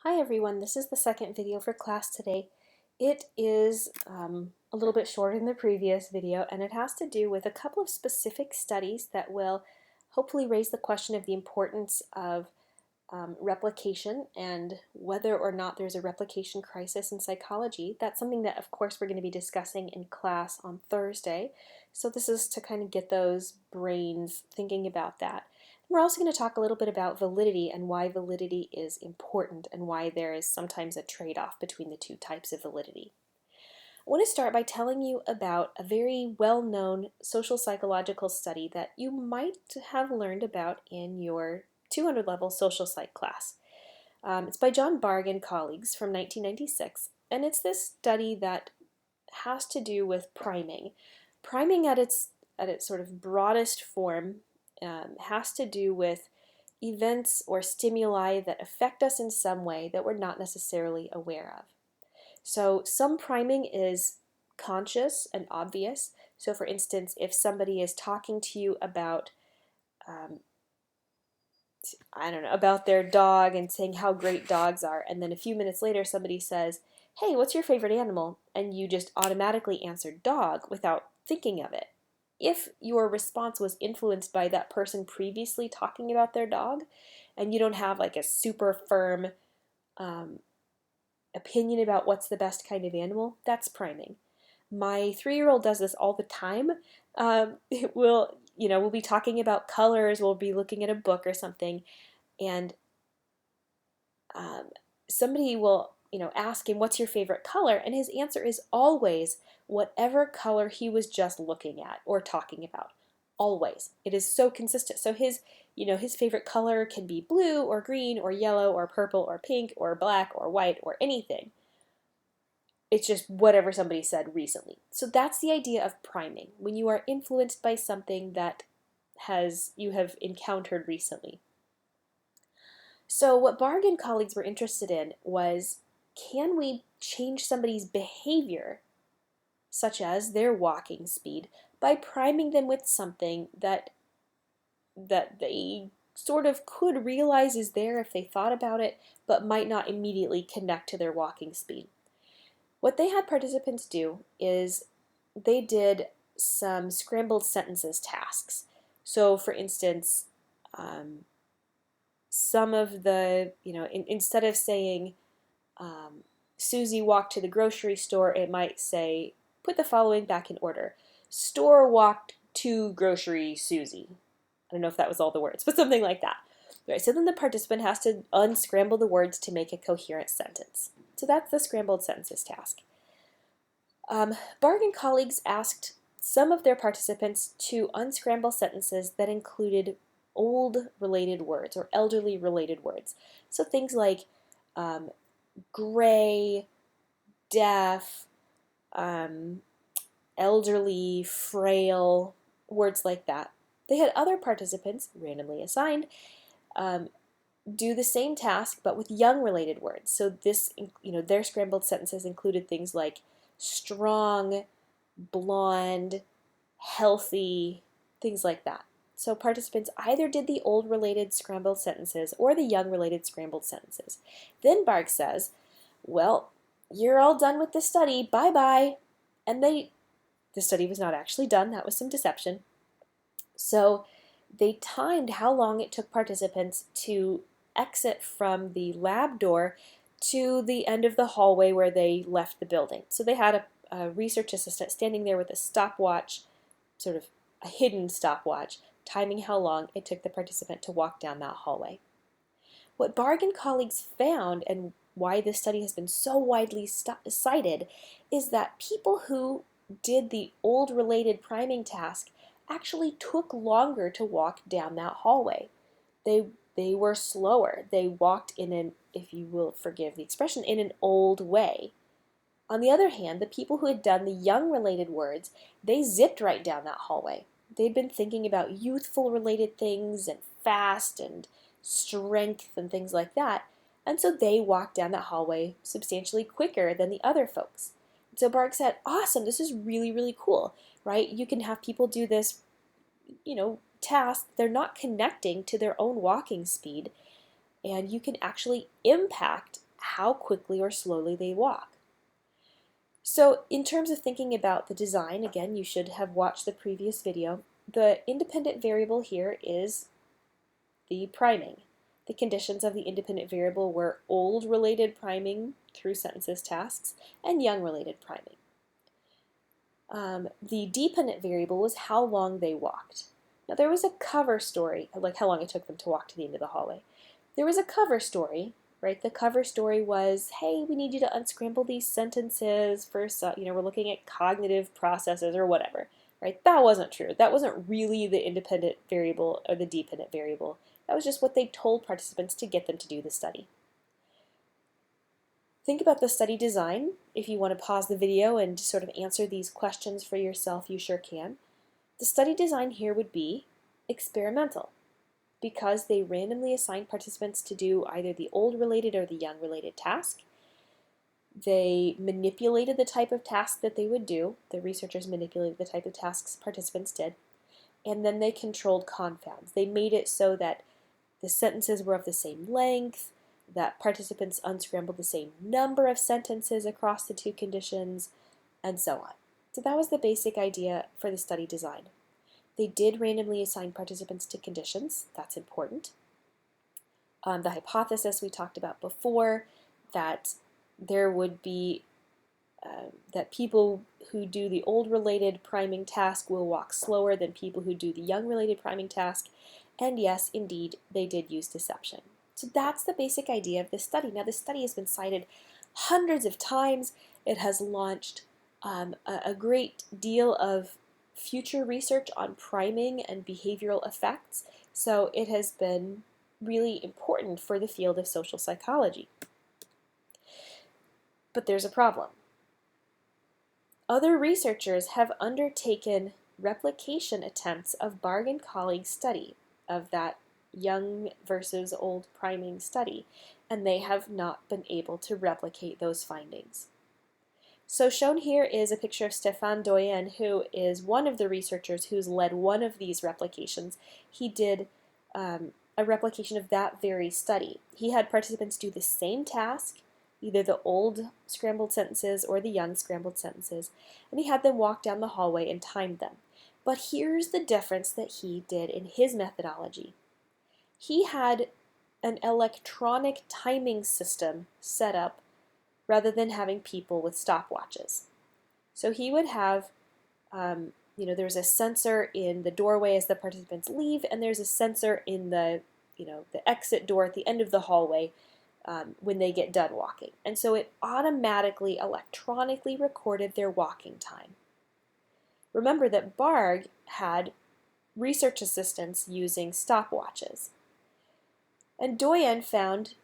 Hi everyone, this is the second video for class today. It is a little bit shorter than the previous video, and it has to do with a couple of specific studies that will hopefully raise the question of the importance of replication and whether or not there's a replication crisis in psychology. That's something that of course we're going to be discussing in class on Thursday. So this is to kind of get those brains thinking about that. We're also going to talk a little bit about validity and why validity is important and why there is sometimes a trade-off between the two types of validity. I want to start by telling you about a very well-known social psychological study that you might have learned about in your 200 level social psych class. It's by John Barg and colleagues from 1996, and it's this study that has to do with priming. Priming at its sort of broadest form has to do with events or stimuli that affect us in some way that we're not necessarily aware of. So some priming is conscious and obvious. So for instance, if somebody is talking to you about, I don't know, about their dog and saying how great dogs are, and then a few minutes later somebody says, hey, what's your favorite animal? And you just automatically answer dog without thinking of it. If your response was influenced by that person previously talking about their dog, and you don't have like a super firm opinion about what's the best kind of animal, that's priming. My 3-year-old does this all the time. We'll be talking about colors, we'll be looking at a book or something, and somebody will ask him, what's your favorite color? And his answer is always whatever color he was just looking at or talking about. Always. It is so consistent. So his favorite color can be blue or green or yellow or purple or pink or black or white or anything. It's just whatever somebody said recently. So that's the idea of priming, when you are influenced by something that you have encountered recently. So what Barg and colleagues were interested in was, can we change somebody's behavior, such as their walking speed, by priming them with something that they sort of could realize is there if they thought about it, but might not immediately connect to their walking speed. What they had participants do is they did some scrambled sentences tasks. So for instance, some of the, instead of saying, Susie walked to the grocery store, it might say, put the following back in order. Store walked to grocery Susie. I don't know if that was all the words, but something like that. Right, so then the participant has to unscramble the words to make a coherent sentence. So that's the scrambled sentences task. Barg and colleagues asked some of their participants to unscramble sentences that included old related words or elderly related words. So things like gray, deaf, elderly, frail, words like that. They had other participants, randomly assigned, do the same task but with young related words. So this, their scrambled sentences included things like strong, blonde, healthy, things like that. So participants either did the old related scrambled sentences or the young related scrambled sentences. Then Barg says, well, you're all done with the study, bye-bye. And the study was not actually done, that was some deception. So they timed how long it took participants to exit from the lab door to the end of the hallway where they left the building. So they had a research assistant standing there with a stopwatch, sort of a hidden stopwatch, timing how long it took the participant to walk down that hallway. What Barg and colleagues found, and why this study has been so widely cited, is that people who did the old related priming task actually took longer to walk down that hallway. They were slower. They walked in an, if you will forgive the expression, in an old way. On the other hand, the people who had done the young related words, they zipped right down that hallway. They'd been thinking about youthful related things and fast and strength and things like that, and so they walked down that hallway substantially quicker than the other folks. So Barg said, awesome, this is really, really cool, right? You can have people do this, task. They're not connecting to their own walking speed, and you can actually impact how quickly or slowly they walk. So in terms of thinking about the design, again, you should have watched the previous video. The independent variable here is the priming. The conditions of the independent variable were old related priming through sentences tasks and young related priming. The dependent variable was how long they walked. Now there was a cover story, like how long it took them to walk to the end of the hallway. There was a cover story, right? The cover story was, hey, we need you to unscramble these sentences for, we're looking at cognitive processes or whatever, right? That wasn't true. That wasn't really the independent variable or the dependent variable. That was just what they told participants to get them to do the study. Think about the study design. If you want to pause the video and sort of answer these questions for yourself, you sure can. The study design here would be experimental, because they randomly assigned participants to do either the old related or the young related task. They manipulated the type of task that they would do. The researchers manipulated the type of tasks participants did. And then they controlled confounds. They made it so that the sentences were of the same length, that participants unscrambled the same number of sentences across the two conditions, and so on. So that was the basic idea for the study design. They did randomly assign participants to conditions. That's important. The hypothesis we talked about before, that there would be, that people who do the old related priming task will walk slower than people who do the young related priming task. And yes, indeed, they did use deception. So that's the basic idea of this study. Now, this study has been cited hundreds of times. It has launched a great deal of future research on priming and behavioral effects. So it has been really important for the field of social psychology. But there's a problem. Other researchers have undertaken replication attempts of Barg and colleagues' study of that young versus old priming study, and they have not been able to replicate those findings. So shown here is a picture of Stéphane Doyen, who is one of the researchers who's led one of these replications. He did a replication of that very study. He had participants do the same task, either the old scrambled sentences or the young scrambled sentences, and he had them walk down the hallway and timed them. But here's the difference that he did in his methodology. He had an electronic timing system set up rather than having people with stopwatches. So he would have, there's a sensor in the doorway as the participants leave, and there's a sensor in the exit door at the end of the hallway when they get done walking. And so it automatically, electronically recorded their walking time. Remember that Barg had research assistants using stopwatches. And Doyen found,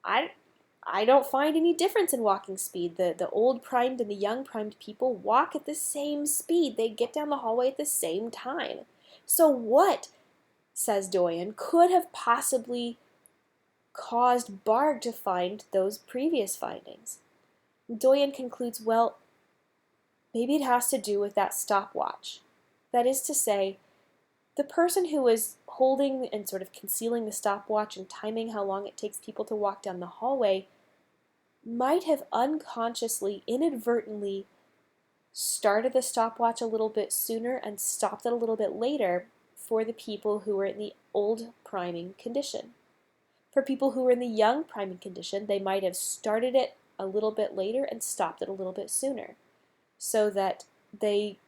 I don't find any difference in walking speed. The old primed and the young primed people walk at the same speed. They get down the hallway at the same time. So what, says Doyen, could have possibly caused Barg to find those previous findings? Doyen concludes, well, maybe it has to do with that stopwatch. That is to say, the person who is holding and sort of concealing the stopwatch and timing how long it takes people to walk down the hallway might have unconsciously, inadvertently started the stopwatch a little bit sooner and stopped it a little bit later for the people who were in the old priming condition. For people who were in the young priming condition, they might have started it a little bit later and stopped it a little bit sooner, so that they,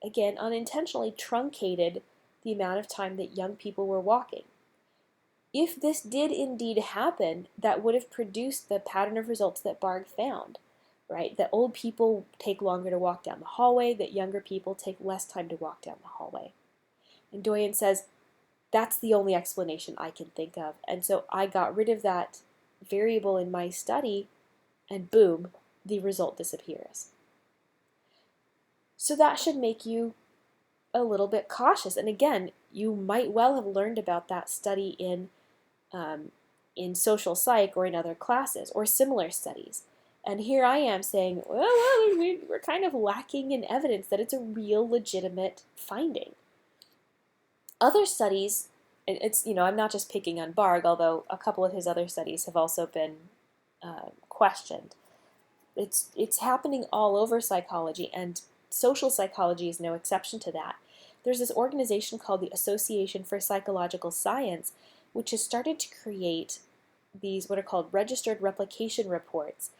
again, unintentionally truncated the amount of time that young people were walking. If this did indeed happen, that would have produced the pattern of results that Barg found, right? That old people take longer to walk down the hallway, that younger people take less time to walk down the hallway. And Doyen says, that's the only explanation I can think of. And so I got rid of that variable in my study, and boom, the result disappears. So that should make you a little bit cautious. And again, you might well have learned about that study in social psych or in other classes or similar studies. And here I am saying, well, we're kind of lacking in evidence that it's a real legitimate finding. Other studies, I'm not just picking on Barg, although a couple of his other studies have also been questioned. It's happening all over psychology, and social psychology is no exception to that. There's this organization called the Association for Psychological Science, which has started to create these what are called registered replication reports,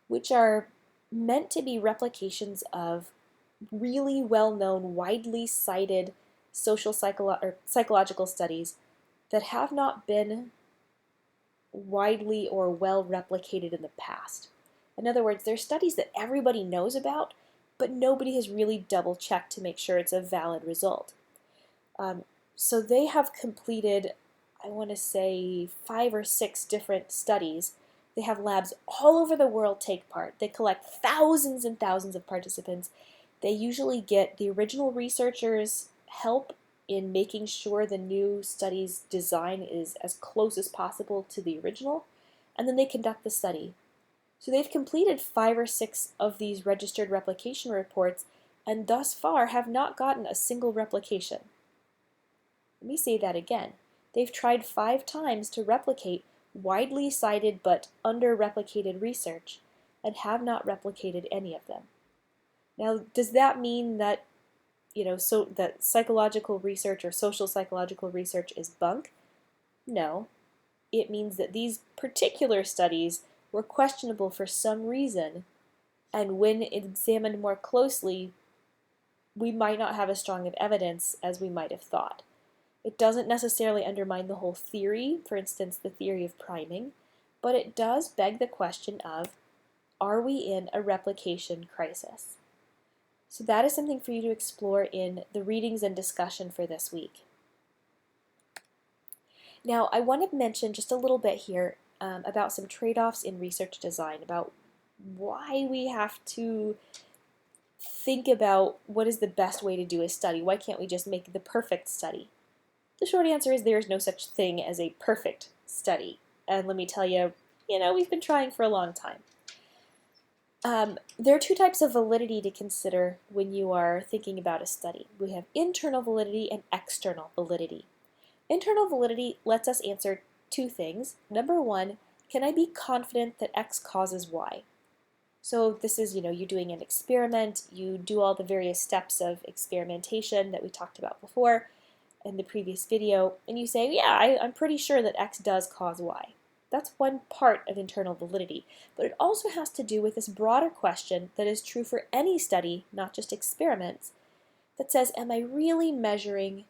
which are meant to be replications of really well-known, widely cited psychological studies that have not been widely or well replicated in the past. In other words, there's studies that everybody knows about, but nobody has really double-checked to make sure it's a valid result. So they have completed, I want to say, 5 or 6 different studies. They have labs all over the world take part. They collect thousands and thousands of participants. They usually get the original researchers' help in making sure the new study's design is as close as possible to the original, and then they conduct the study. So they've completed 5 or 6 of these registered replication reports, and thus far have not gotten a single replication. Let me say that again. They've tried 5 times to replicate widely cited but under-replicated research, and have not replicated any of them. Now, does that mean that so that psychological research or social psychological research is bunk? No. It means that these particular studies were questionable for some reason, and when examined more closely, we might not have as strong of evidence as we might have thought. It doesn't necessarily undermine the whole theory, for instance, the theory of priming, but it does beg the question of, are we in a replication crisis? So that is something for you to explore in the readings and discussion for this week. Now, I want to mention just a little bit here about some trade-offs in research design, about why we have to think about what is the best way to do a study. Why can't we just make the perfect study? The short answer is there is no such thing as a perfect study. And let me tell you, we've been trying for a long time. There are 2 types of validity to consider when you are thinking about a study. We have internal validity and external validity. Internal validity lets us answer 2 things. Number 1, can I be confident that X causes Y? So this is, you're doing an experiment, you do all the various steps of experimentation that we talked about before in the previous video, and you say, yeah, I'm pretty sure that X does cause Y. That's one part of internal validity, but it also has to do with this broader question that is true for any study, not just experiments, that says, am I really measuring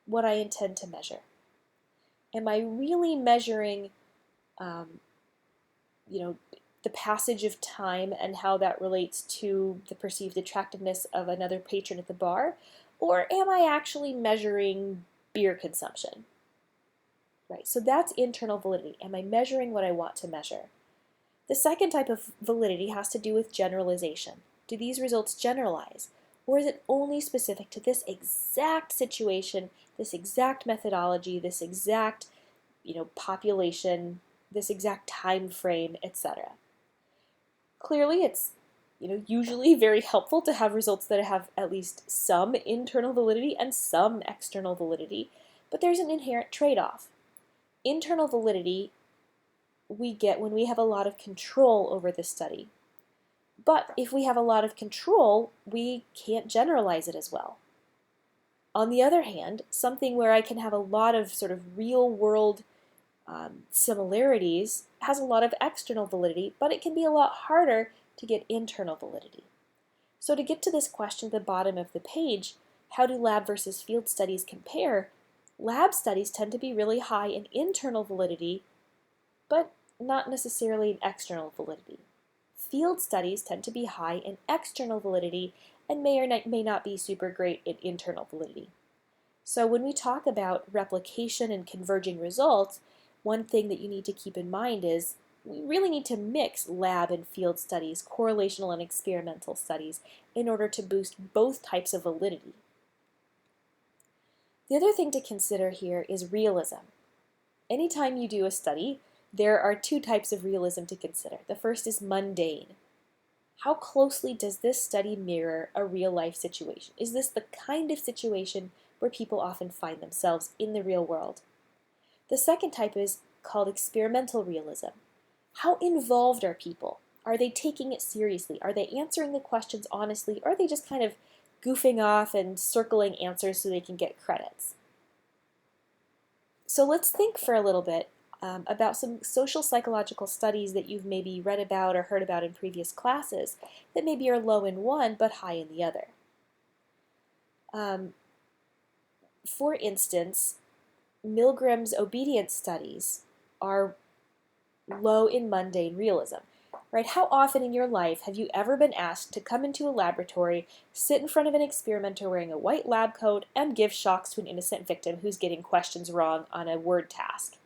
what I intend to measure? Am I really measuring, the passage of time and how that relates to the perceived attractiveness of another patron at the bar? Or am I actually measuring beer consumption? Right, so that's internal validity. Am I measuring what I want to measure? The second type of validity has to do with generalization. Do these results generalize? Or is it only specific to this exact situation, this exact methodology, this exact population, this exact time frame, etc.? Clearly, it's usually very helpful to have results that have at least some internal validity and some external validity, but there's an inherent trade-off. Internal validity we get when we have a lot of control over the study. But if we have a lot of control, we can't generalize it as well. On the other hand, something where I can have a lot of sort of real-world similarities has a lot of external validity, but it can be a lot harder to get internal validity. So to get to this question at the bottom of the page, how do lab versus field studies compare? Lab studies tend to be really high in internal validity, but not necessarily in external validity. Field studies tend to be high in external validity and may or may not be super great in internal validity. So when we talk about replication and converging results, one thing that you need to keep in mind is we really need to mix lab and field studies, correlational and experimental studies, in order to boost both types of validity. The other thing to consider here is realism. Anytime you do a study, there are 2 types of realism to consider. The first is mundane. How closely does this study mirror a real-life situation? Is this the kind of situation where people often find themselves in the real world? The second type is called experimental realism. How involved are people? Are they taking it seriously? Are they answering the questions honestly? Or are they just kind of goofing off and circling answers so they can get credits? So let's think for a little bit about some social psychological studies that you've maybe read about or heard about in previous classes that maybe are low in one but high in the other. For instance, Milgram's obedience studies are low in mundane realism. Right? How often in your life have you ever been asked to come into a laboratory, sit in front of an experimenter wearing a white lab coat, and give shocks to an innocent victim who's getting questions wrong on a word task?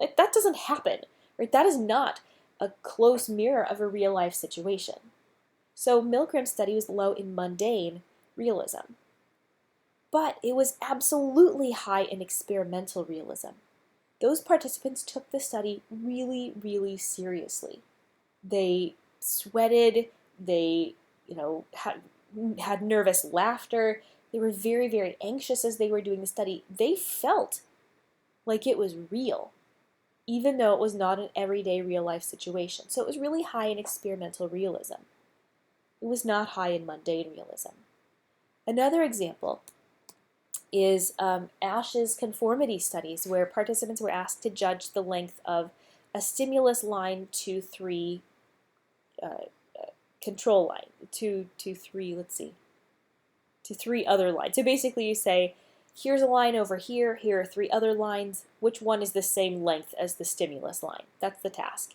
Like, that doesn't happen. Right? That is not a close mirror of a real life situation. So Milgram's study was low in mundane realism. But it was absolutely high in experimental realism. Those participants took the study really, really seriously. They sweated, they, had nervous laughter. They were very, very anxious as they were doing the study. They felt like it was real, even though it was not an everyday real life situation. So it was really high in experimental realism. It was not high in mundane realism. Another example is Ash's conformity studies, where participants were asked to judge the length of a stimulus line to three control line, to three other lines. So basically you say, here's a line over here, here are three other lines, which one is the same length as the stimulus line? That's the task.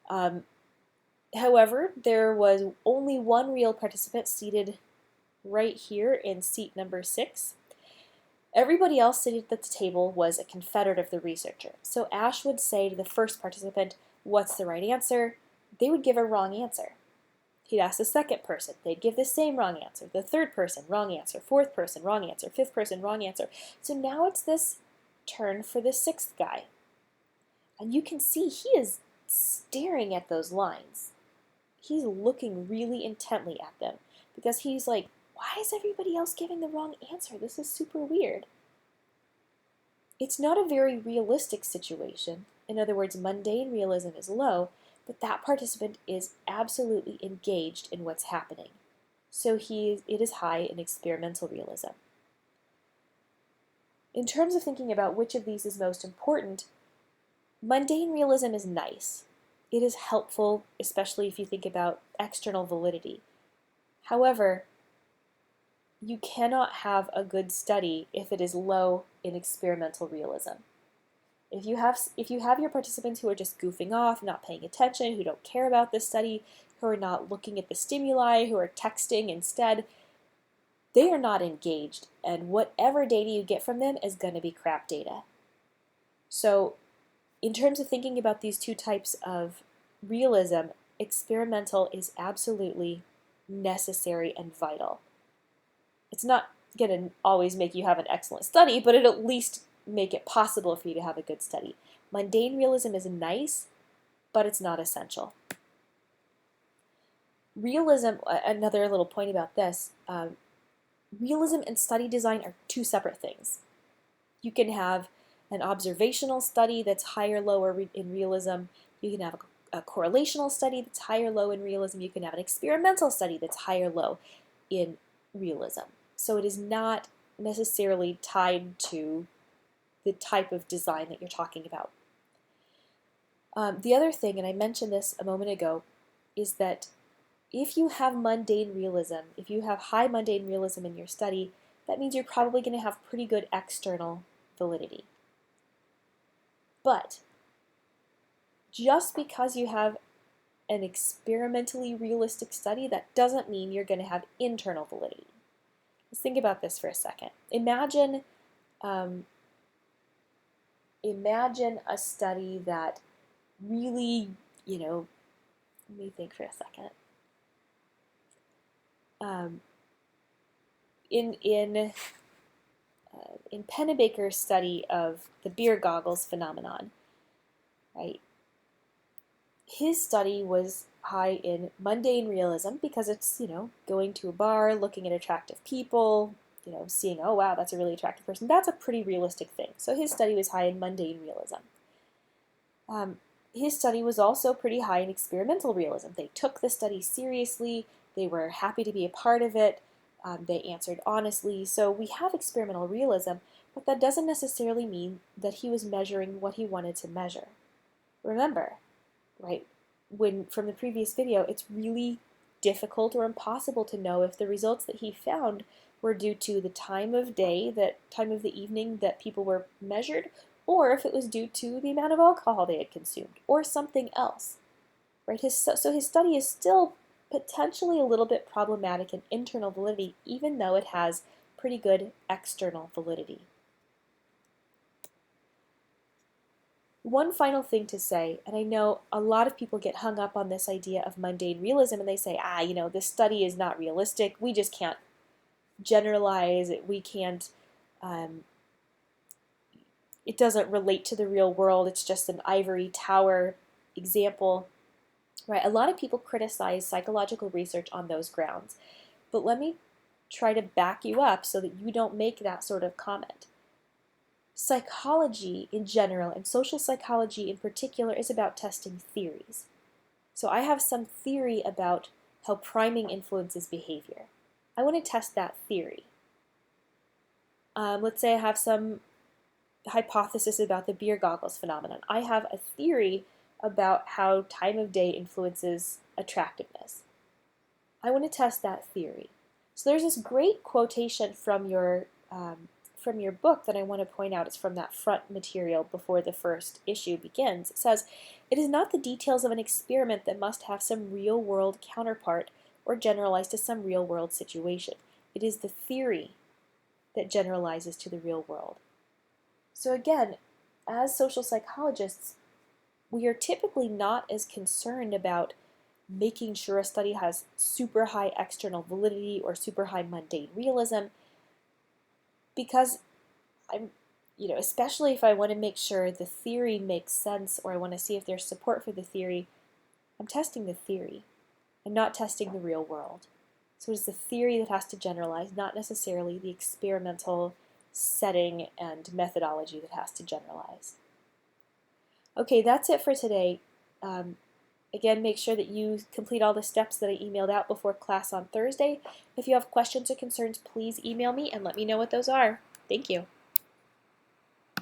However, there was only one real participant seated right here in seat number 6. Everybody else seated at the table was a confederate of the researcher. So Ash would say to the first participant, what's the right answer? They would give a wrong answer. He'd ask the second person. They'd give the same wrong answer. The third person, wrong answer. Fourth person, wrong answer. Fifth person, wrong answer. So now it's this turn for the sixth guy. And you can see he is staring at those lines. He's looking really intently at them because he's like, why is everybody else giving the wrong answer? This is super weird. It's not a very realistic situation. In other words, mundane realism is low, but that participant is absolutely engaged in what's happening. So it is high in experimental realism. In terms of thinking about which of these is most important, mundane realism is nice. It is helpful, especially if you think about external validity. However, you cannot have a good study if it is low in experimental realism. If you have your participants who are just goofing off, not paying attention, who don't care about this study, who are not looking at the stimuli, who are texting instead, they are not engaged, and whatever data you get from them is going to be crap data. So in terms of thinking about these two types of realism, experimental is absolutely necessary and vital. It's not going to always make you have an excellent study, but it'll at least make it possible for you to have a good study. Mundane realism is nice, but it's not essential. Realism, another little point about this, realism and study design are two separate things. You can have an observational study that's high or low in realism. You can have a correlational study that's high or low in realism. You can have an experimental study that's high or low in realism. So it is not necessarily tied to the type of design that you're talking about. The other thing, and I mentioned this a moment ago, is that if you have mundane realism, if you have high mundane realism in your study, that means you're probably going to have pretty good external validity. But just because you have an experimentally realistic study, that doesn't mean you're going to have internal validity. Let's think about this for a second. Imagine a study that really, let me think for a second. In Pennebaker's study of the beer goggles phenomenon, right? His study was high in mundane realism because it's, going to a bar, looking at attractive people, seeing, oh wow, that's a really attractive person. That's a pretty realistic thing. So his study was high in mundane realism. his study was also pretty high in experimental realism. They took the study seriously, they were happy to be a part of it, they answered honestly. So we have experimental realism, but that doesn't necessarily mean that he was measuring what he wanted to measure. Remember, right, from the previous video, it's really difficult or impossible to know if the results that he found were due to the time of day, that time of the evening that people were measured, or if it was due to the amount of alcohol they had consumed, or something else. Right? So his study is still potentially a little bit problematic in internal validity, even though it has pretty good external validity. One final thing to say, and I know a lot of people get hung up on this idea of mundane realism, and they say, this study is not realistic, we just can't generalize it, we can't, it doesn't relate to the real world, it's just an ivory tower example, right? A lot of people criticize psychological research on those grounds, but let me try to back you up so that you don't make that sort of comment. Psychology in general, and social psychology in particular, is about testing theories. So I have some theory about how priming influences behavior. I want to test that theory. Let's say I have some hypothesis about the beer goggles phenomenon. I have a theory about how time of day influences attractiveness. I want to test that theory. So there's this great quotation from your book that I want to point out. It's from that front material before the first issue begins. It says, "It is not the details of an experiment that must have some real-world counterpart or generalize to some real-world situation. It is the theory that generalizes to the real world." So again, as social psychologists, we are typically not as concerned about making sure a study has super high external validity or super high mundane realism, because especially if I want to make sure the theory makes sense, or I want to see if there's support for the theory, I'm testing the theory. I'm not testing the real world. So it's the theory that has to generalize, not necessarily the experimental setting and methodology that has to generalize. Okay, that's it for today. Again, make sure that you complete all the steps that I emailed out before class on Thursday. If you have questions or concerns, please email me and let me know what those are. Thank you.